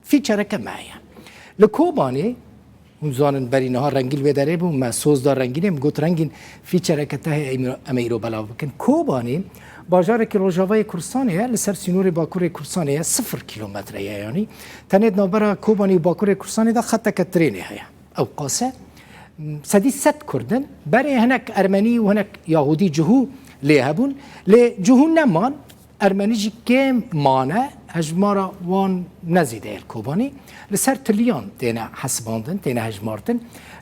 فیچرەکە مایە لە کۆبانێ زانن بەرینەها ڕەنگیل وێ دەرێ بوو مە سۆزدا ڕەنگینێ گوت ڕەنگین فیچرەکە تا هەیە ئەمە ئیرۆ بەلاو بکەن کۆبانێ باژارێکی ڕۆژاوای کوردستان هەیە لەسەر سینووری باکووری کوردستان هەیە 0 کیلۆمەترەیە ینی تەنێت ناوبەرە کۆبانی باکووری کوردستانیدا خەتەکە ترێنێ هەیە ئەو قاسە سەدی 100 کوردن بەرێ هەنێک ئەرمەنی و هەنێک یاهودی جوهوو لێ هەبوون لێ جوهوو نەمان ئەرمەنیجی کێم مانە هەژمارە وان نەزیدەیە کۆبانی لەسەر تلیان تێنە حەسباندن تێنە هەژمارتن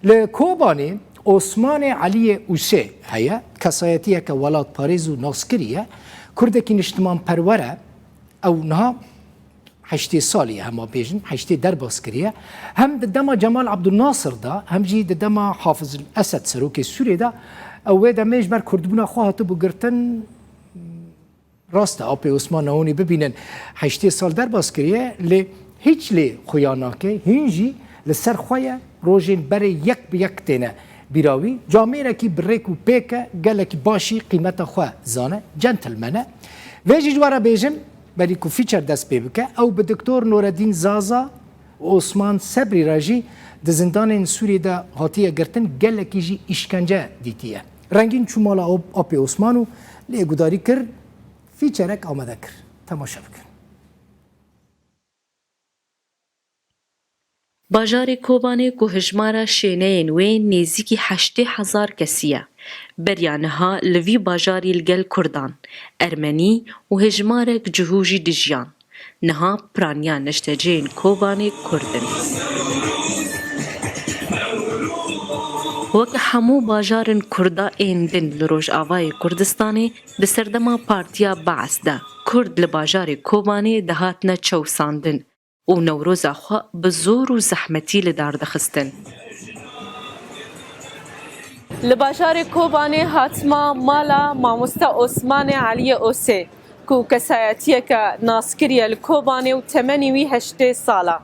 لە کۆبانێ ئۆسمانێ عەلیە ئوسێ هەیە کەسایەتیەکە وڵات پارێز و ناسکریە کوردێکی نیشتمان پەروەرە ئەو نها هەشتێ ساڵیە هەما بێژن هەشتێ دەرباسکریە هەم دەما جەمال عەبدولناسردا هەمجی دەما حافظ ئەسەد سەرۆکێ سوورێدا ئەو وێ دەمێژ بەر کوردبوونا خوا هاتە بگرتن ڕاستە ئاپێ عوسمان نەوەنی ببینن هەشتێ ساڵ دەرباسکریە لێ هیچ لێ خۆیاناکە هینجی لەسەر خۆیە ڕۆژێن بەرێ یەک بە یەک تێنە بیراوی جامێرەکی بڕێک و پێکە گەلێکی باشی قیمەتە خوا زانە جەنتلمەنە وێژی جوارە بێژم بەری کو فیچەر دەست پێ بکە ئەو بە دکتۆر نۆرەدین زازا عوسمان سەبری ڕژی di zindanên Sûriyê hatiye girtin gelekî jî îşkence dîtiye. Rengîn çûmala Apê Osman û lê gudarî kir fîçerek amade kir. Temaşa bikin. Bajarê Kobanê ku hejmara şêneyên wê nêzîkî 80,000 kesî ye. Beriya niha li vî bajarî li gel Kurdan, Ermenî û hejmarek cihû jî dijiyan. Niha piraniya neşteceyên Kobanê Kurd in. Wek hemû bajarên Kurda ên din li Rojavayê Kurdistanê di serdema Partiya Beas de Kurd li bajarê Kobanê dihatine çewsandin û Newroza xwe bi zor û zehmetî li dar dixistin. Li bajarê Kobanê hatima mala Mamoste Osmanê Aliyê Osê ku kesayetiyeke naskiriye li Kobanê û temenî wî 80 sala.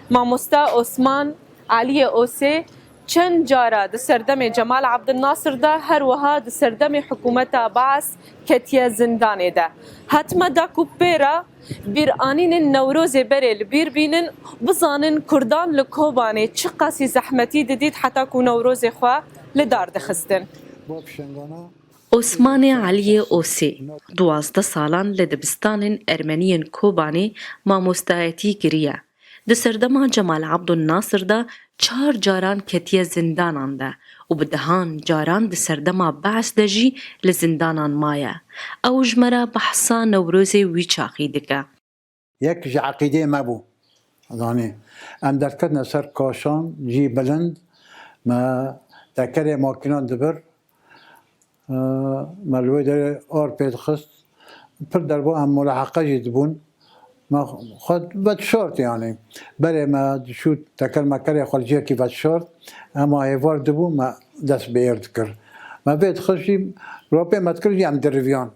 Mamoste Osman Aliyê Osê çend cara di serdemê Cemal Abdülnasır'da her wiha di serdemê hikûmeta Beas ketiye zindanê de. Hetme da ku pêra bîranînên Newrozê berê li bîr bînin bizanin Kurdan li Kobanê çi qasî zehmetî didît heta ku Newrozê xwe li dar dixistin. Osmanê Aliyê Osê 12 salan li dibistanên Ermeniyên Kobanê mamostayetî kiriye. Di serdema Cemal Abdülnasır'da 4 caran ketiye zindanan de û bi dihan caran di serdema Beas de jî li zindanan maye. Ew ji me re behsa Newrozê wî çaxî dike. Yek ji eqîdê me bû. Zanî em derketin ser kaşan jî bilind me tekerê makînan dibir me li wê derê ar pê dixist pir derba em mulaheqe jî dibûn خود بتشورت يعني بري ما شو تكل ما كري خرجيه كيف تشورت اما هيفار دبو ما دس بيردكر ما بيت خشي روبي ما تكرجي عم درفيان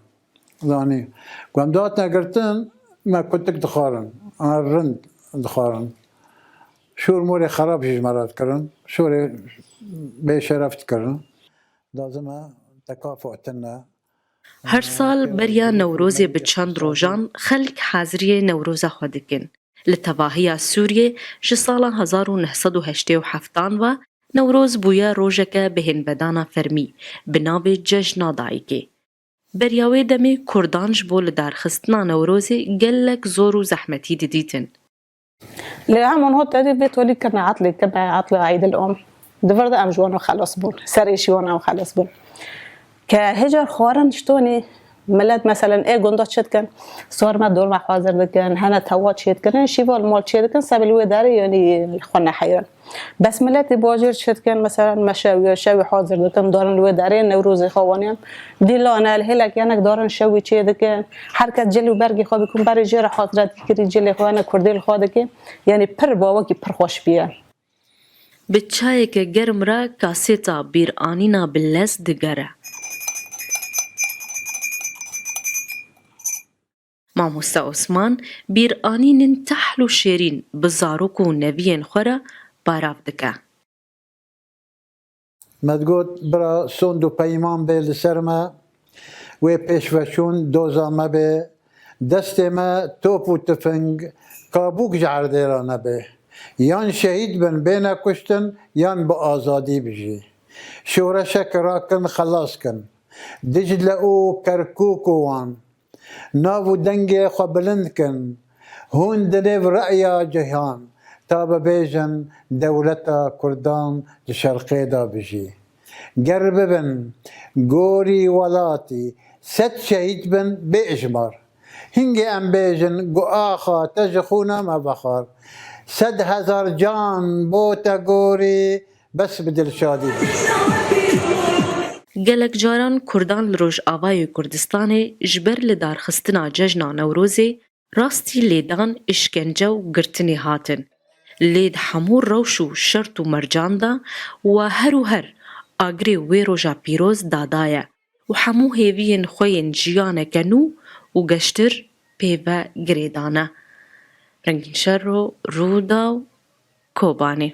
يعني قام دوتنا قرتن ما كنت دخارن انا رند دخارن شو اموري خراب شي مرات كرن شو بشرفت كرن لازم تكافؤتنا Her sal beriya Newrozê bi çend rojan xelk haziriyê Newroza xwe dikin. Li tevahiya Sûriyê ji sala 1987 ve Newroz bûye rojeke bihênvedana fermî bi navê Cejna Dayîkê. Beriya wê demê Kurdan ji bo li darxistina Newrozê gelek zor û zehmetî didîtin. العام هون تقريبا بيت ولي كنا عطلة تبع عطلة عيد الأم دفرد أم جوانا وخلص بون سري شوانا وخلص بون كهجر خوارن شتوني ملت مثلا ايه قندات شد كان صور ما دور مع حاضر دكان هنا توات شد كان شيفال مال شد كان سبل وداري يعني الخنا حيران بس ملت باجر شد كان مثلا مشاوي شاوي حاضر دكان دارن الوداري نوروز خوانيان دي لا انا الهلك يعني دارن شاوي شد كان حركه جلو برغي خو بكون بري جره حاضرات كري جلي خوانا كرديل خادك يعني پر باوكي پر خوش بيان بچایک گرم را کاسیتا بیر آنینا بلز دگره. Mamoste Osman bîranînên tehl û şêrîn bi zarok û neviyên xwe re barav dike. Me digot bira sond û peyman bê li ser me wê pêşveçûn doza me bê destê me top û tifing کابوک جعرده را نبه یان شهید بن بین کشتن یان با آزادی بجی شورشک را کن خلاص کن دجل او کرکوک وان ناو دنگ خو بلند کن هون دنیو رأیا جهان تا ببیجن دولتا کردان شرقی دا بجی گرب بن گوری ولاتی ست شهید بن به اجمار هنگی ام بیجن گو آخا تجخونا ما بخار 100,000 جان بوتا گوری بس بدل شادی gelek caran Kurdan li Rojavayê Kurdistanê ji ber li darxistina cejna Newrozê rastî lêdan, îşkence û girtinê hatin. Lê di hemû rewş û şert û mercan de we her û her agirê wê roja pîroz dada ye û hemû hêviyên xwe yên jiyaneke nû û geştir pê ve girêdane. Rengîn Şerro, Rûda û Kobanê.